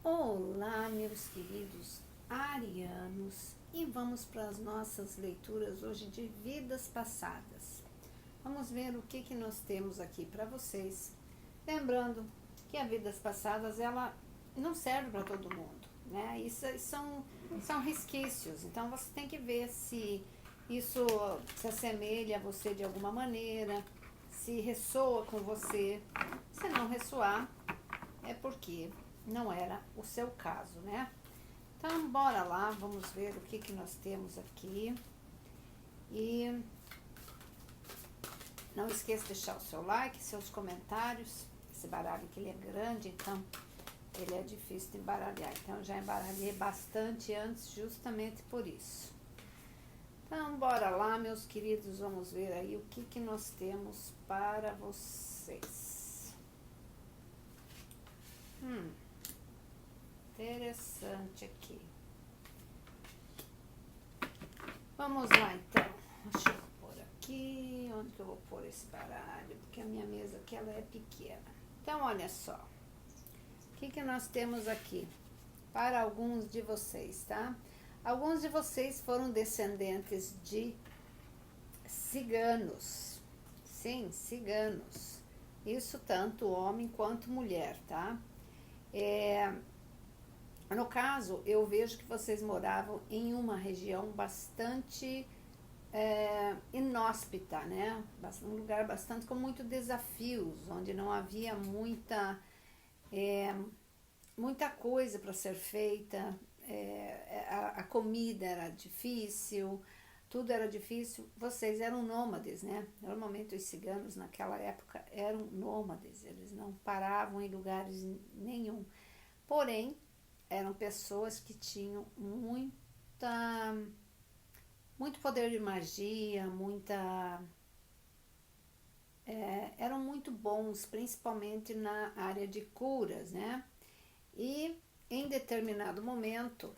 Olá, meus queridos arianos, e vamos para as nossas leituras hoje de vidas passadas. Vamos ver o que nós temos aqui para vocês. Lembrando que a vidas passadas ela não serve para todo mundo, né? Isso são resquícios, então você tem que ver se isso se assemelha a você de alguma maneira, se ressoa com você. Se não ressoar, é porque não era o seu caso, né? Então, bora lá, vamos ver o que nós temos aqui. E não esqueça de deixar o seu like, seus comentários. Esse baralho aqui ele é grande, então ele é difícil de embaralhar. Então, eu já embaralhei bastante antes, justamente por isso. Então, bora lá, meus queridos, vamos ver aí o que nós temos para vocês. Interessante aqui. Vamos lá, então. Deixa eu pôr aqui. Onde que eu vou pôr esse baralho? Porque a minha mesa aqui ela é pequena. Então, olha só. O que nós temos aqui? Para alguns de vocês, tá? Alguns de vocês foram descendentes de ciganos. Sim, ciganos. Isso tanto homem quanto mulher, tá? No caso, eu vejo que vocês moravam em uma região bastante inóspita, né? Um lugar bastante com muitos desafios, onde não havia muita coisa para ser feita, a comida era difícil, tudo era difícil. Vocês eram nômades, né? Normalmente os ciganos naquela época eram nômades, eles não paravam em lugares nenhum. Porém, eram pessoas que tinham muito poder de magia, eram muito bons, principalmente na área de curas, né? E em determinado momento,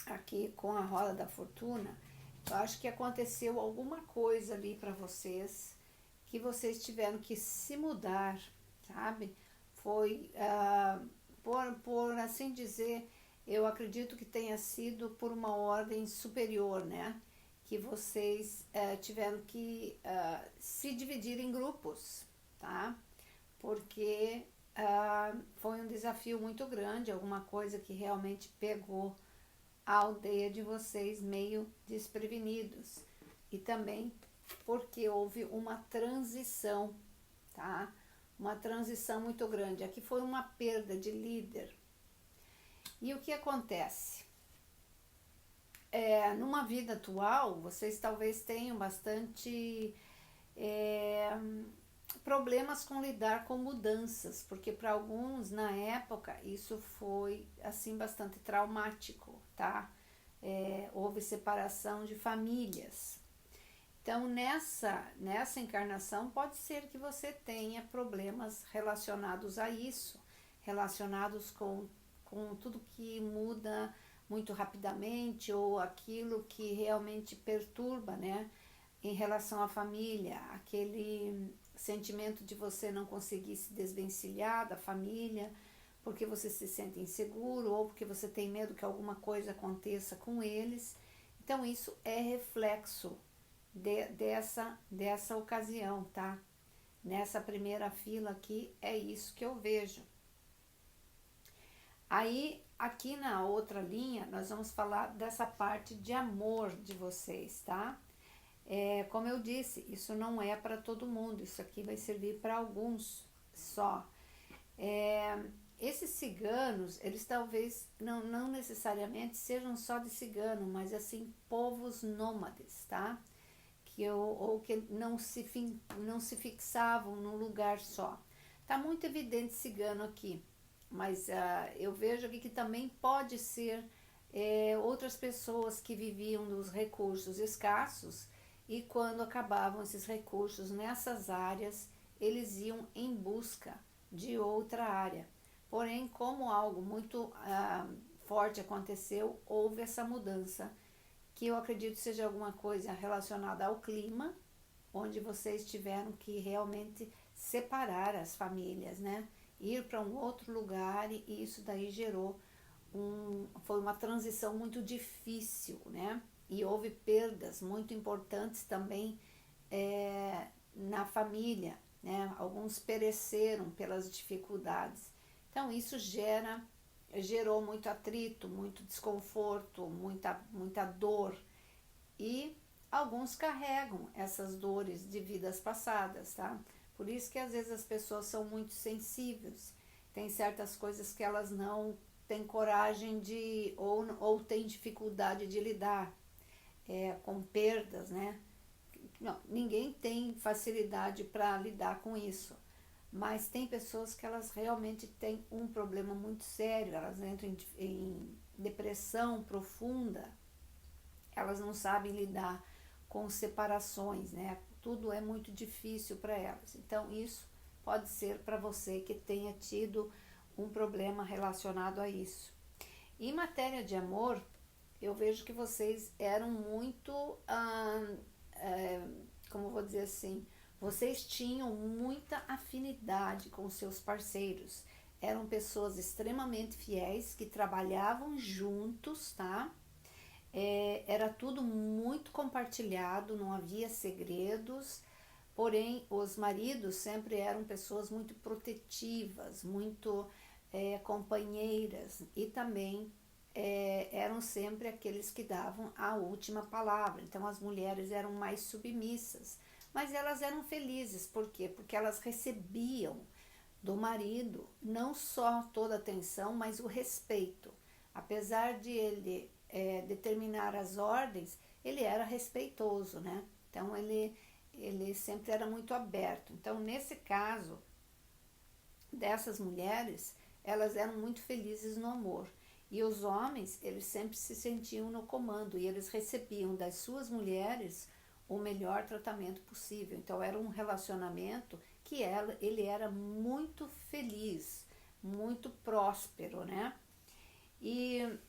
aqui com a roda da fortuna, eu acho que aconteceu alguma coisa ali para vocês, que vocês tiveram que se mudar, sabe? Foi por assim dizer, eu acredito que tenha sido por uma ordem superior, né? Que vocês tiveram que se dividir em grupos, tá? Porque foi um desafio muito grande, alguma coisa que realmente pegou a aldeia de vocês meio desprevenidos. E também porque houve uma transição, tá? Uma transição muito grande. Aqui foi uma perda de líder. E o que acontece? Numa vida atual, vocês talvez tenham bastante problemas com lidar com mudanças, porque para alguns, na época, isso foi, assim, bastante traumático, tá? Houve separação de famílias. Então, nessa encarnação, pode ser que você tenha problemas relacionados a isso, relacionados com tudo que muda muito rapidamente ou aquilo que realmente perturba, né? Em relação à família, aquele sentimento de você não conseguir se desvencilhar da família, porque você se sente inseguro ou porque você tem medo que alguma coisa aconteça com eles. Então, isso é reflexo dessa ocasião, tá? Nessa primeira fila aqui, é isso que eu vejo. Aí, aqui na outra linha, nós vamos falar dessa parte de amor de vocês, tá? Como eu disse, isso não é para todo mundo, isso aqui vai servir para alguns só. Esses ciganos, eles talvez não necessariamente sejam só de cigano, mas assim, povos nômades, tá? Ou que não se fixavam num lugar só. Tá muito evidente cigano aqui, mas eu vejo aqui que também pode ser outras pessoas que viviam dos recursos escassos e quando acabavam esses recursos nessas áreas, eles iam em busca de outra área. Porém, como algo muito forte aconteceu, houve essa mudança, que eu acredito seja alguma coisa relacionada ao clima, onde vocês tiveram que realmente separar as famílias, né? ir para um outro lugar, e isso daí gerou foi uma transição muito difícil, né? E houve perdas muito importantes também na família, né? Alguns pereceram pelas dificuldades. Então isso gerou muito atrito, muito desconforto, muita dor, e alguns carregam essas dores de vidas passadas, tá? Por isso que às vezes as pessoas são muito sensíveis, tem certas coisas que elas não têm coragem de, ou têm dificuldade de lidar com perdas, né? Não, ninguém tem facilidade para lidar com isso, mas tem pessoas que elas realmente têm um problema muito sério, elas entram em depressão profunda, elas não sabem lidar com separações, né? Tudo é muito difícil para elas. Então, isso pode ser para você que tenha tido um problema relacionado a isso. Em matéria de amor, eu vejo que vocês eram muito, como vou dizer assim, vocês tinham muita afinidade com seus parceiros. Eram pessoas extremamente fiéis que trabalhavam juntos, tá? Era tudo muito compartilhado, não havia segredos, porém os maridos sempre eram pessoas muito protetivas, muito companheiras, e também eram sempre aqueles que davam a última palavra. Então as mulheres eram mais submissas, mas elas eram felizes. Por quê? Porque elas recebiam do marido não só toda a atenção, mas o respeito. Apesar de ele determinar as ordens, ele era respeitoso, né? Então ele sempre era muito aberto. Então, nesse caso dessas mulheres, elas eram muito felizes no amor. E os homens, eles sempre se sentiam no comando, e eles recebiam das suas mulheres o melhor tratamento possível. Então era um relacionamento que ele era muito feliz, muito próspero, né? E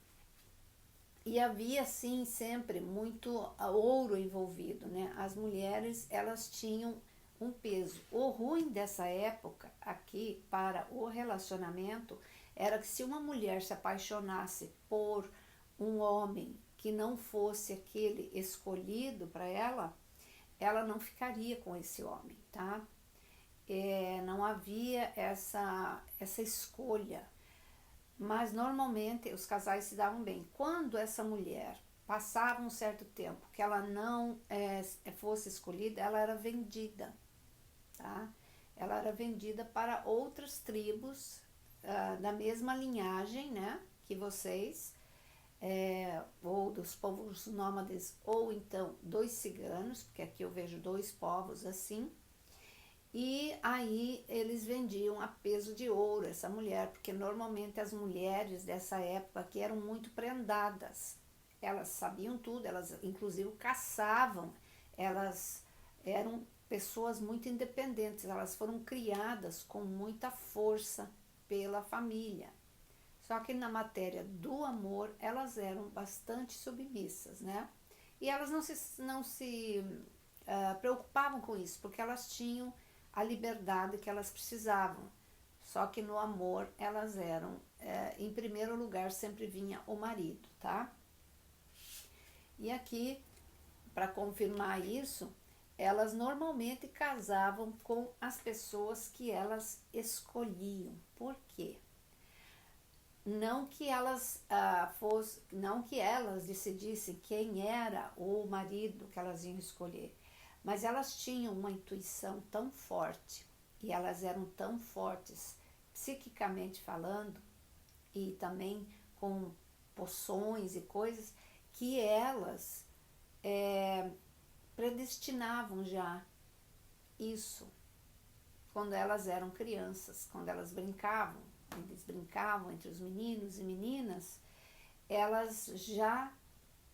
havia sim sempre muito ouro envolvido, né? As mulheres, elas tinham um peso. O ruim dessa época aqui para o relacionamento era que se uma mulher se apaixonasse por um homem que não fosse aquele escolhido para ela, ela não ficaria com esse homem, tá? Não havia essa escolha, mas normalmente os casais se davam bem. Quando essa mulher passava um certo tempo que ela não fosse escolhida, ela era vendida, tá? Ela era vendida para outras tribos da mesma linhagem, né, que vocês, ou dos povos nômades, ou então dos ciganos, porque aqui eu vejo dois povos assim. E aí eles vendiam a peso de ouro essa mulher, porque normalmente as mulheres dessa época aqui eram muito prendadas. Elas sabiam tudo, elas inclusive caçavam, elas eram pessoas muito independentes, elas foram criadas com muita força pela família. Só que na matéria do amor, elas eram bastante submissas, né? E elas não se preocupavam com isso, porque elas tinham a liberdade que elas precisavam. Só que no amor, elas eram, em primeiro lugar, sempre vinha o marido, tá? E aqui, para confirmar isso, elas normalmente casavam com as pessoas que elas escolhiam. Por quê? Não que elas não que elas decidissem quem era o marido que elas iam escolher, mas elas tinham uma intuição tão forte, e elas eram tão fortes psiquicamente falando, e também com poções e coisas, que elas predestinavam já isso quando elas eram crianças, quando eles brincavam entre os meninos e meninas, elas já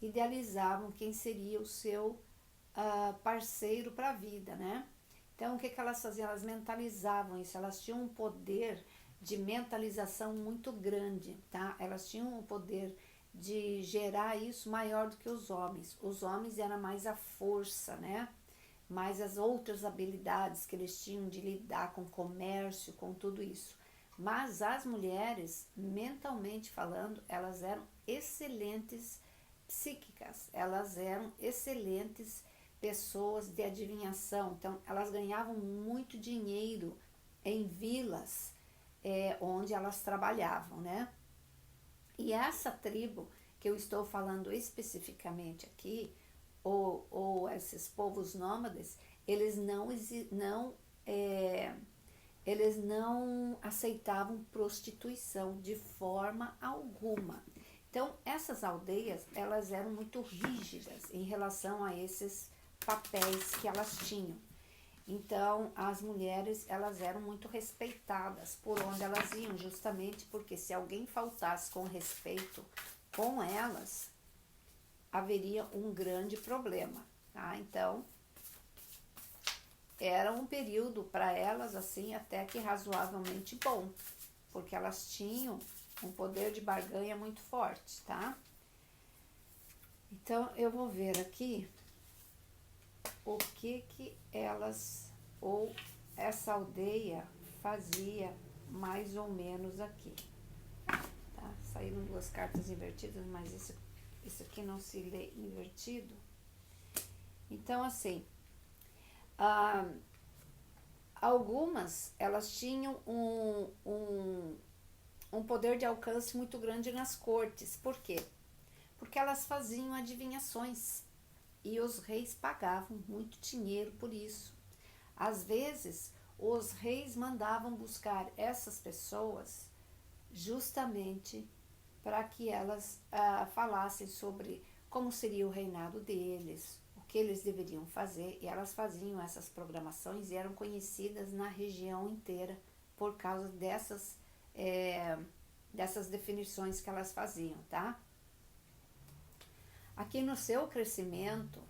idealizavam quem seria o seu parceiro para a vida, né? Então, o que elas faziam? Elas mentalizavam isso, elas tinham um poder de mentalização muito grande, tá? Elas tinham um poder de gerar isso maior do que os homens. Os homens era mais a força, né? Mais as outras habilidades que eles tinham de lidar com comércio, com tudo isso. Mas as mulheres, mentalmente falando, elas eram excelentes psíquicas, elas eram excelentes pessoas de adivinhação. Então, elas ganhavam muito dinheiro em vilas onde elas trabalhavam, né? E essa tribo que eu estou falando especificamente aqui, ou esses povos nômades, eles eles não aceitavam prostituição de forma alguma. Então, essas aldeias, elas eram muito rígidas em relação a esses papéis que elas tinham. Então, as mulheres, elas eram muito respeitadas por onde elas iam, justamente porque se alguém faltasse com respeito com elas, haveria um grande problema, tá? Então, era um período para elas, assim, até que razoavelmente bom, porque elas tinham um poder de barganha muito forte, tá? Então, eu vou ver aqui o que elas, ou essa aldeia fazia mais ou menos aqui, tá? Saíram duas cartas invertidas, mas isso aqui não se lê invertido. Então, assim, algumas, elas tinham um poder de alcance muito grande nas cortes. Por quê? Porque elas faziam adivinhações e os reis pagavam muito dinheiro por isso. Às vezes, os reis mandavam buscar essas pessoas justamente para que elas falassem sobre como seria o reinado deles, o que eles deveriam fazer, e elas faziam essas programações e eram conhecidas na região inteira por causa dessas definições que elas faziam, tá? Aqui no seu crescimento,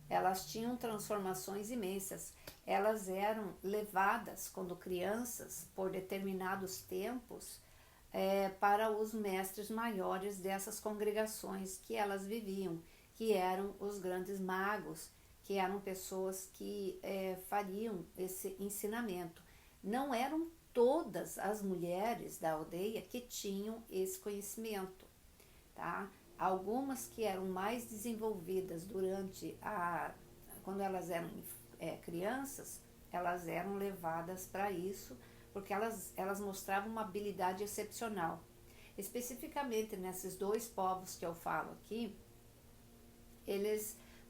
elas tinham transformações imensas. Elas eram levadas, quando crianças, por determinados tempos, para os mestres maiores dessas congregações que elas viviam, que eram os grandes magos, que eram pessoas que fariam esse ensinamento. Não eram todas as mulheres da aldeia que tinham esse conhecimento, tá? Algumas que eram mais desenvolvidas quando elas eram crianças, elas eram levadas para isso, porque elas mostravam uma habilidade excepcional. Especificamente nesses dois povos que eu falo aqui,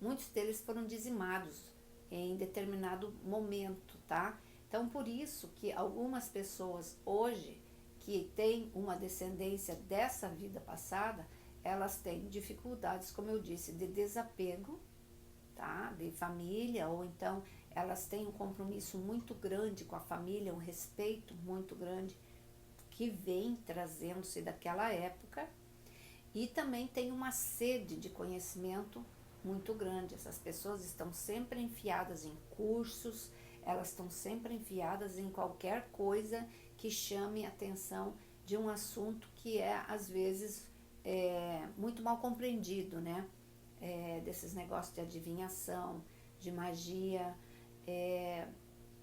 muitos deles foram dizimados em determinado momento, tá? Então, por isso que algumas pessoas hoje que têm uma descendência dessa vida passada, elas têm dificuldades, como eu disse, de desapego, tá? De família, ou então elas têm um compromisso muito grande com a família, um respeito muito grande que vem trazendo-se daquela época, e também tem uma sede de conhecimento muito grande. Essas pessoas estão sempre enfiadas em cursos, elas estão sempre enfiadas em qualquer coisa que chame a atenção de um assunto que é, às vezes, muito mal compreendido, né? Desses negócios de adivinhação, de magia,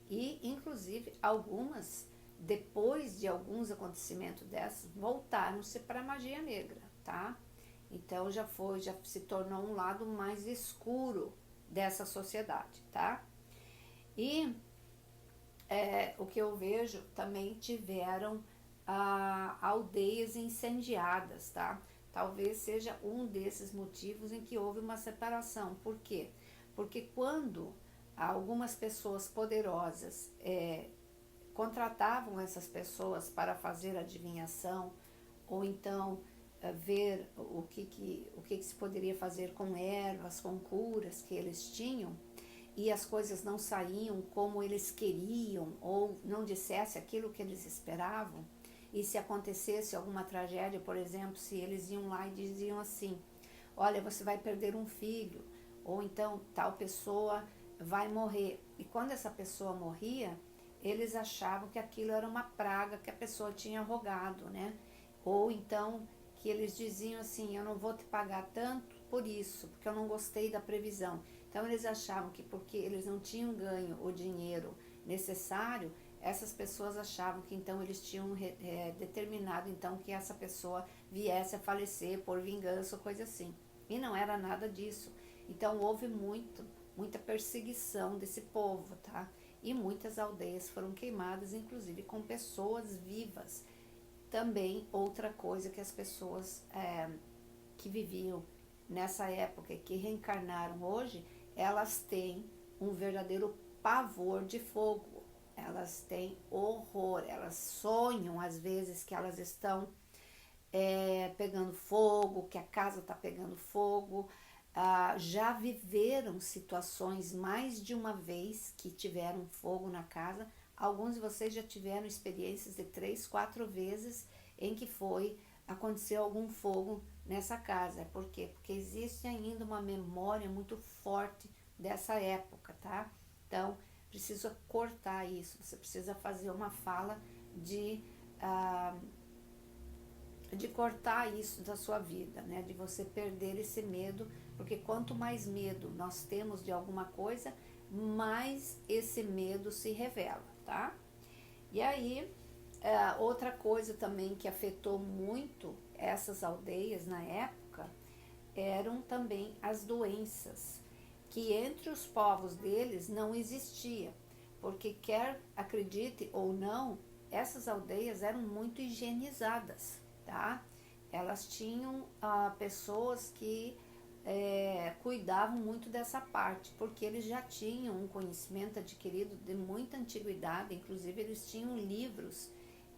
e inclusive algumas, depois de alguns acontecimentos dessas, voltaram-se para a magia negra, tá? Então já se tornou um lado mais escuro dessa sociedade, tá? E o que eu vejo, também tiveram aldeias incendiadas, tá? Talvez seja um desses motivos em que houve uma separação. Por quê? Porque quando algumas pessoas poderosas contratavam essas pessoas para fazer adivinhação, ou então ver o que se poderia fazer com ervas, com curas que eles tinham, e as coisas não saíam como eles queriam, ou não dissesse aquilo que eles esperavam, e se acontecesse alguma tragédia, por exemplo, se eles iam lá e diziam assim: olha, você vai perder um filho, ou então tal pessoa vai morrer, e quando essa pessoa morria, eles achavam que aquilo era uma praga que a pessoa tinha rogado, né? Ou então que eles diziam assim: eu não vou te pagar tanto por isso, porque eu não gostei da previsão. Então eles achavam que porque eles não tinham ganho o dinheiro necessário, essas pessoas achavam que então eles tinham determinado então que essa pessoa viesse a falecer por vingança ou coisa assim. E não era nada disso. Então houve muita perseguição desse povo, tá? E muitas aldeias foram queimadas, inclusive com pessoas vivas. Também outra coisa que as pessoas que viviam nessa época e que reencarnaram hoje, elas têm um verdadeiro pavor de fogo. Elas têm horror, elas sonham às vezes que elas estão pegando fogo, que a casa está pegando fogo. Já viveram situações mais de uma vez que tiveram fogo na casa. Alguns de vocês já tiveram experiências de 3, 4 vezes em que aconteceu algum fogo nessa casa. Por quê? Porque existe ainda uma memória muito forte dessa época, tá? Então, precisa cortar isso. Você precisa fazer uma fala de cortar isso da sua vida, né? De você perder esse medo, porque quanto mais medo nós temos de alguma coisa, mais esse medo se revela, tá? E aí, outra coisa também que afetou muito essas aldeias na época eram também as doenças, que entre os povos deles não existia, porque quer acredite ou não, essas aldeias eram muito higienizadas, tá? Elas tinham pessoas que cuidavam muito dessa parte, porque eles já tinham um conhecimento adquirido de muita antiguidade, inclusive eles tinham livros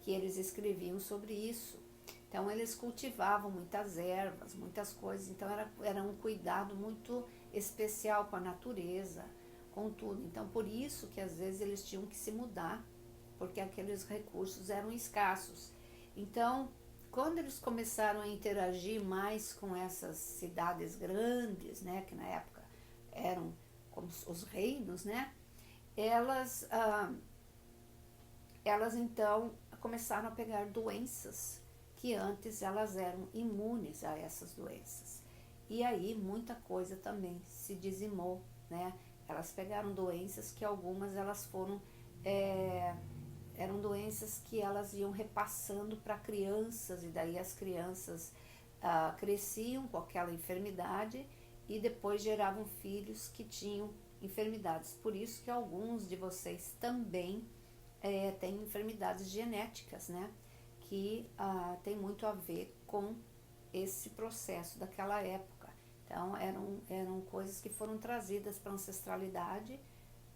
que eles escreviam sobre isso. Então eles cultivavam muitas ervas, muitas coisas, então era um cuidado muito especial com a natureza, com tudo. Então por isso que às vezes eles tinham que se mudar, porque aqueles recursos eram escassos. Então, quando eles começaram a interagir mais com essas cidades grandes, né, que na época eram como os reinos, né, elas então começaram a pegar doenças que antes elas eram imunes a essas doenças. E aí muita coisa também se dizimou, né? Elas pegaram doenças que algumas elas foram eram doenças que elas iam repassando para crianças, e daí as crianças cresciam com aquela enfermidade e depois geravam filhos que tinham enfermidades. Por isso que alguns de vocês também têm enfermidades genéticas, né? Que tem muito a ver com esse processo daquela época. Então eram coisas que foram trazidas para a ancestralidade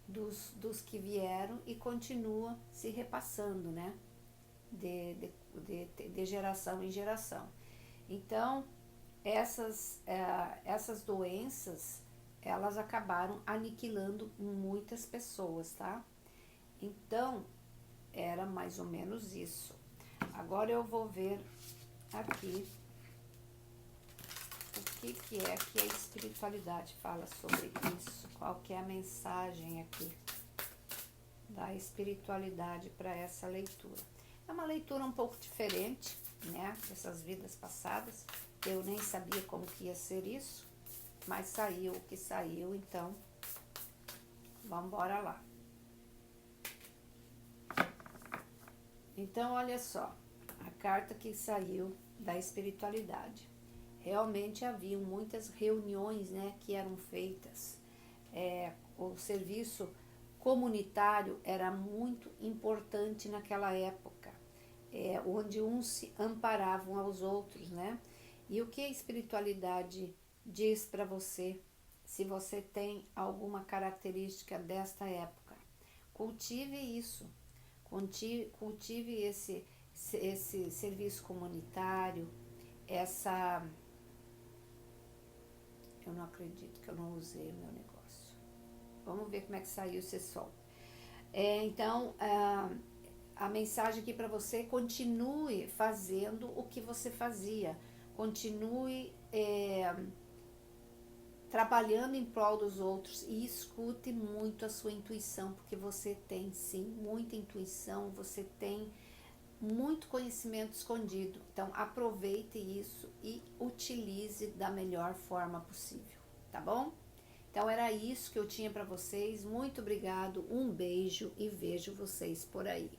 dos que vieram e continua se repassando, né? De geração em geração. Então, essas doenças, elas acabaram aniquilando muitas pessoas, tá? Então, era mais ou menos isso. Agora eu vou ver aqui o que é que a espiritualidade fala sobre isso, qual que é a mensagem aqui da espiritualidade para essa leitura. É uma leitura um pouco diferente, né, dessas vidas passadas. Eu nem sabia como que ia ser isso, mas saiu o que saiu, então vamos embora lá. Então, olha só, a carta que saiu da espiritualidade. Realmente haviam muitas reuniões, né, que eram feitas. O serviço comunitário era muito importante naquela época, onde uns se amparavam aos outros, né? E o que a espiritualidade diz para você, se você tem alguma característica desta época? Cultive isso, cultive esse serviço comunitário, eu não acredito que eu não usei o meu negócio. Vamos ver como é que saiu esse sol. Então, a mensagem aqui para você: continue fazendo o que você fazia. Continue trabalhando em prol dos outros e escute muito a sua intuição, porque você tem sim muita intuição, você tem muito conhecimento escondido. Então aproveite isso e utilize da melhor forma possível, tá bom? Então era isso que eu tinha para vocês. Muito obrigado, um beijo e vejo vocês por aí.